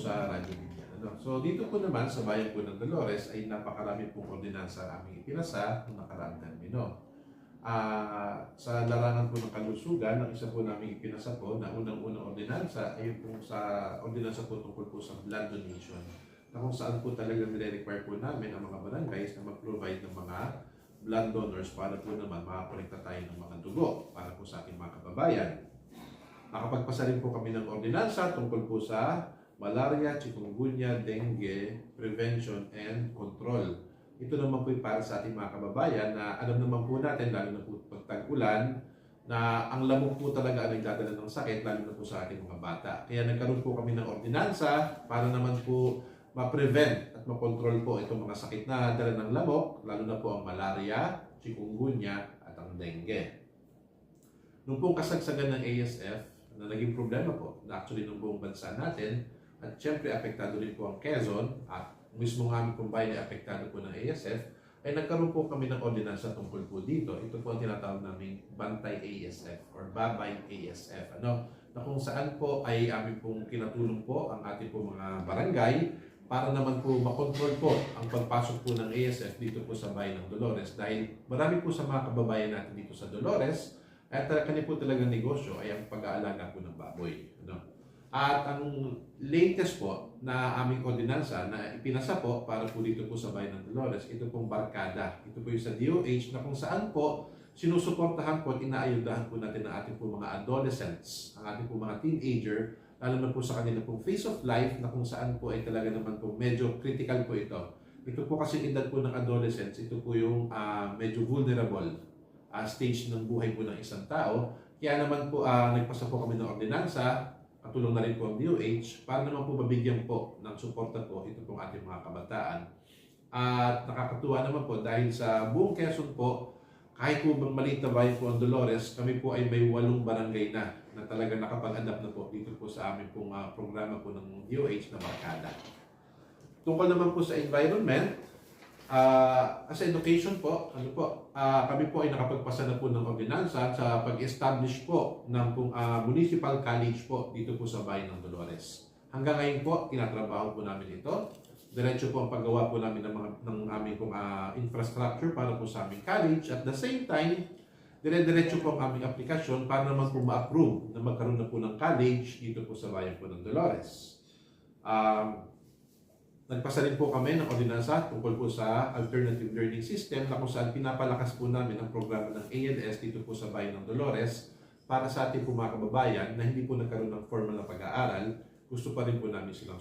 sa Radyo Binyan. Ano? So dito po naman sa bayan po ng Dolores ay napakarami pong ordinansa ang aming ipinasa noong nakaraang termino. Sa larangan po ng kalusugan, ang isa po namin ipinasa po na unang-unang ordinansa ay po sa ordinansa po tungkol po sa blood donation, na kung saan po talagang nire-require po namin ang mga barangays na mag-provide ng mga blood donors para po naman makakolekta tayo ng mga dugo para po sa ating mga kababayan. Nakapagpasa rin po kami ng ordinansa tungkol po sa malaria, chikungunya, dengue, prevention and control. Ito naman po para sa ating mga kababayan na alam naman po natin, lalo na po pag tag-ulan, na ang lamok po talaga ang nagdadala ng sakit, lalo na po sa ating mga bata. Kaya nagkaroon po kami ng ordinansa para naman po ma-prevent at ma-control po itong mga sakit na dala ng lamok, lalo na po ang malaria, chikungunya at ang dengue. Nung pong kasagsagan ng ASF, na naging problema po, na actually ng buong bansa natin, at syempre apektado rin po ang Quezon at mismo nga aming kumbay na apektado po ng ASF, ay nagkaroon po kami ng ordinansa tungkol po dito. Ito po ang tinatawag naming Bantay ASF or Babay ASF. Na kung saan po ay amin pong kinatulong po ang ating po mga barangay para naman po makontrol po ang pagpasok po ng ASF dito po sa bayan ng Dolores. Dahil marami po sa mga kababayan natin dito sa Dolores, at kanya po talagang negosyo ay ang pag-aalaga po ng baboy. At ang latest po na aming ordinansa na ipinasa po para po dito po sa bayan ng Dolores, ito pong barkada. Ito po yung sa DOH na kung saan po sinusuportahan po at inaayudahan po natin ang ating po mga adolescents, ang ating po mga teenager, lalo na po sa kanila pong phase of life na kung saan po ay talaga naman po medyo critical po ito. Ito po kasi edad po ng adolescents, ito po yung medyo vulnerable stage ng buhay po ng isang tao. Kaya naman po nagpasa po kami ng ordinansa, katulong na rin po ang DOH, para naman po mabigyan po ng suporta po ito pong ating mga kabataan. At nakakatuwa naman po dahil sa buong Quezon po, kahit po maliit na bayan po ang Dolores, kami po ay may 8 barangay na talaga nakapag-adapt na po dito po sa aming pong programa po ng DOH na barkada. Tungkol naman po sa environment, as education po, kami po ay nakapagpasa na po ng ordinansa sa pag-establish po ng municipal college po dito po sa bayan ng Dolores. Hanggang ngayon po, tinatrabaho po namin ito. Diretso po ang paggawa po namin ng aming infrastructure para po sa aming college. At the same time, dire-diretso po ang aming aplikasyon para naman po ma-approve na magkaroon na po ng college dito po sa bayan po ng Dolores. Nagpasa rin po kami ng ordinansa tungkol po sa alternative learning system na kung saan pinapalakas po namin ang programa ng ALS dito po sa bayan ng Dolores para sa ating po mga kababayan na hindi po nagkaroon ng formal na pag-aaral, gusto pa rin po namin silang